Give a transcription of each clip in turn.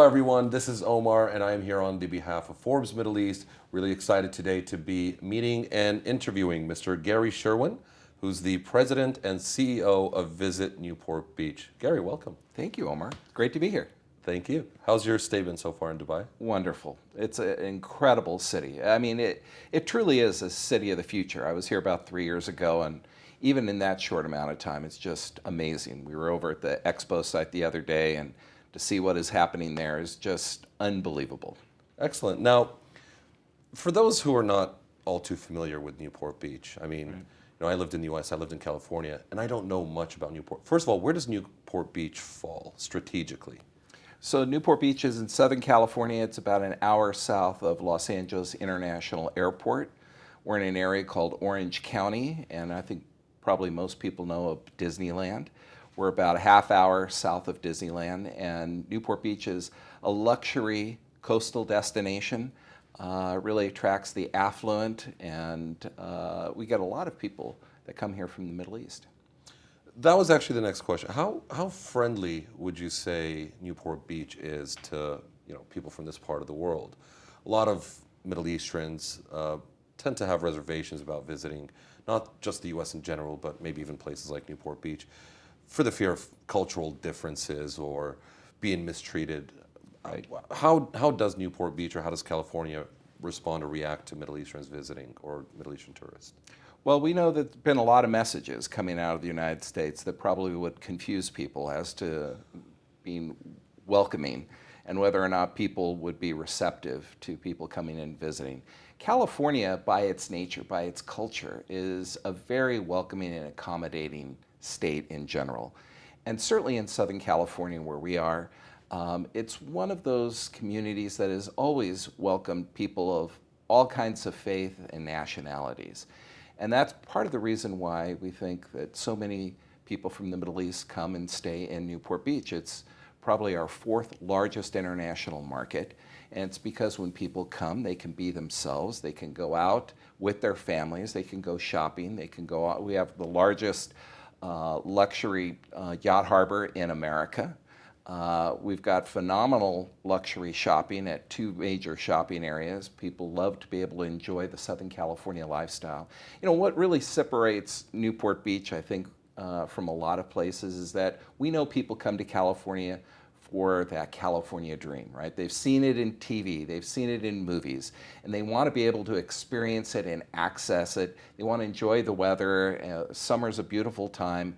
everyone. This is Omar, and I am here on the behalf of Forbes Middle East. Really excited today to be meeting and interviewing Mr. Gary Sherwin, who's the president and CEO of Visit Newport Beach. Gary, welcome. Thank you, Omar. Great to be here. Thank you. How's your stay been so far in Dubai? Wonderful. It's an incredible city. I mean, it truly is a city of the future. I was here about 3 years ago, and even in that short amount of time, it's just amazing. We were over at the expo site the other day, and to see what is happening there is just unbelievable. Excellent. Now, for those who are not all too familiar with Newport Beach, I mean, I lived in the US, I lived in California, and I don't know much about Newport. First of all, where does Newport Beach fall strategically? So Newport Beach is in Southern California. It's about an hour south of Los Angeles International Airport. We're in an area called Orange County, and I think probably most people know of Disneyland. We're about a half hour south of Disneyland, and Newport Beach is a luxury coastal destination. Really attracts the affluent, and we get a lot of people that come here from the Middle East. That was actually the next question. How friendly would you say Newport Beach is to people from this part of the world? A lot of Middle Easterns tend to have reservations about visiting not just the U.S. in general, but maybe even places like Newport Beach, for the fear of cultural differences or being mistreated. Right. How does Newport Beach or how does California respond or react to Middle Easterns visiting or Middle Eastern tourists? Well, we know that there's been a lot of messages coming out of the United States that probably would confuse people as to being welcoming and whether or not people would be receptive to people coming in and visiting. California, by its nature, by its culture, is a very welcoming and accommodating state in general. And certainly in Southern California, where we are, it's one of those communities that has always welcomed people of all kinds of faith and nationalities. And that's part of the reason why we think that so many people from the Middle East come and stay in Newport Beach. It's probably our fourth largest international market. And it's because when people come, they can be themselves. They can go out with their families. They can go shopping. They can go out. We have the largest luxury yacht harbor in America. We've got phenomenal luxury shopping at two major shopping areas. People love to be able to enjoy the Southern California lifestyle. What really separates Newport Beach, I think, from a lot of places is that we know people come to California for that California dream, right? They've seen it in TV, they've seen it in movies, and they want to be able to experience it and access it. They want to enjoy the weather. Summer's a beautiful time.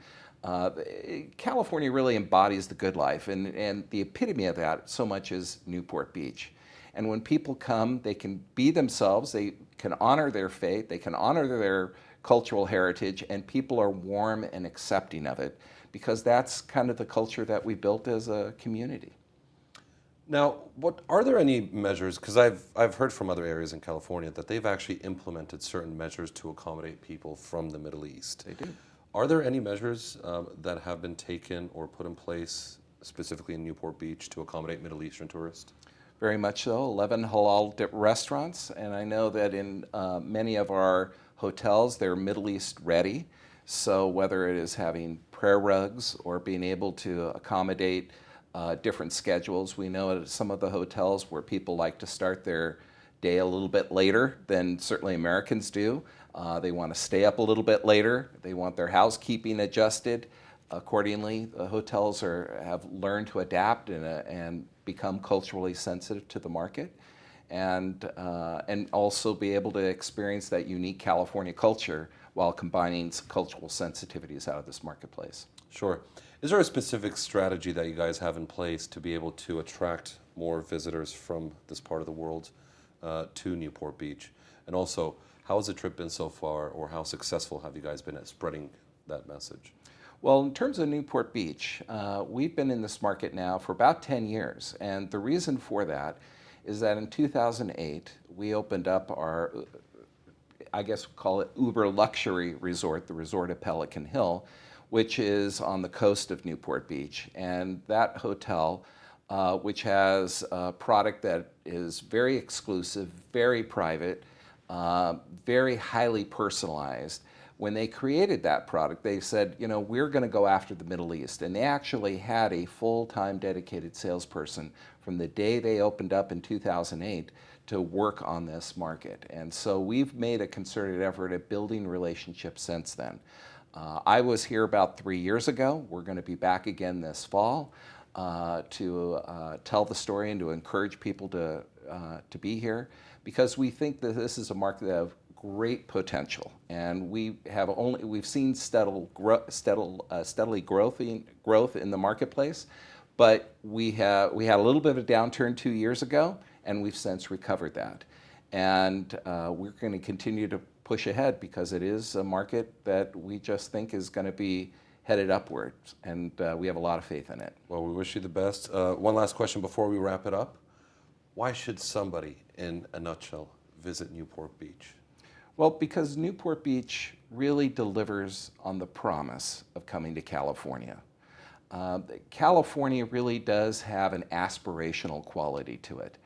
California really embodies the good life, and the epitome of that so much is Newport Beach. And when people come, they can be themselves, they can honor their faith, they can honor their cultural heritage, and people are warm and accepting of it because that's kind of the culture that we built as a community. Now, are there any measures, because I've heard from other areas in California that they've actually implemented certain measures to accommodate people from the Middle East. They do. Are there any measures that have been taken or put in place specifically in Newport Beach to accommodate Middle Eastern tourists? Very much so. 11 halal restaurants, and I know that in many of our hotels, they're Middle East ready. So whether it is having prayer rugs or being able to accommodate different schedules, we know at some of the hotels where people like to start their day a little bit later than certainly Americans do. They want to stay up a little bit later. They want their housekeeping adjusted accordingly. The hotels have learned to adapt and become culturally sensitive to the market, and also be able to experience that unique California culture while combining cultural sensitivities out of this marketplace. Sure. Is there a specific strategy that you guys have in place to be able to attract more visitors from this part of the world to Newport Beach? And also, how has the trip been so far, or how successful have you guys been at spreading that message? Well, in terms of Newport Beach, we've been in this market now for about 10 years. And the reason for that is that in 2008, we opened up our, I guess we'll call it uber luxury resort, the resort at Pelican Hill, which is on the coast of Newport Beach. And that hotel, which has a product that is very exclusive, very private, very highly personalized, when they created that product, they said, you know, we're going to go after the Middle East. And they actually had a full-time dedicated salesperson from the day they opened up in 2008 to work on this market. And so we've made a concerted effort at building relationships since then. I was here about 3 years ago. We're going to be back again this fall to tell the story and to encourage people to be here, because we think that this is a market that have great potential, and we've seen steadily growth in the marketplace, but we had a little bit of a downturn 2 years ago, and we've since recovered that, and we're going to continue to push ahead because it is a market that we just think is going to be headed upwards, and we have a lot of faith in it. Well, we wish you the best. One last question before we wrap it up. Why should somebody, in a nutshell, visit Newport Beach? Well, because Newport Beach really delivers on the promise of coming to California. California really does have an aspirational quality to it.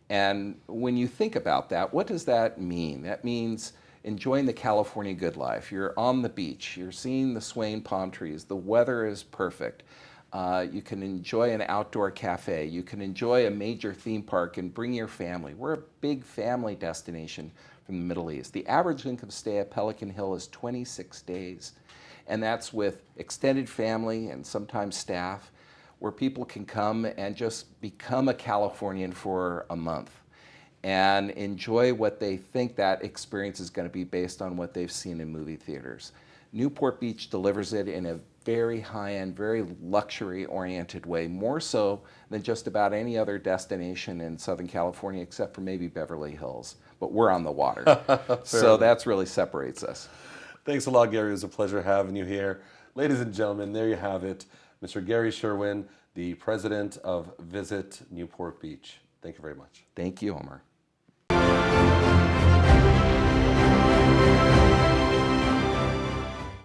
And when you think about that, what does that mean? That means enjoying the California good life. You're on the beach, you're seeing the swaying palm trees, the weather is perfect. You can enjoy an outdoor cafe, you can enjoy a major theme park and bring your family. We're a big family destination from the Middle East. The average length of stay at Pelican Hill is 26 days, and that's with extended family and sometimes staff, where people can come and just become a Californian for a month and enjoy what they think that experience is going to be based on what they've seen in movie theaters. Newport Beach delivers it in a very high-end, very luxury-oriented way, more so than just about any other destination in Southern California, except for maybe Beverly Hills. But we're on the water, so that's really separates us. Thanks a lot, Gary. It was a pleasure having you here. Ladies and gentlemen, there you have it. Mr. Gary Sherwin, the president of Visit Newport Beach. Thank you very much. Thank you, Omar.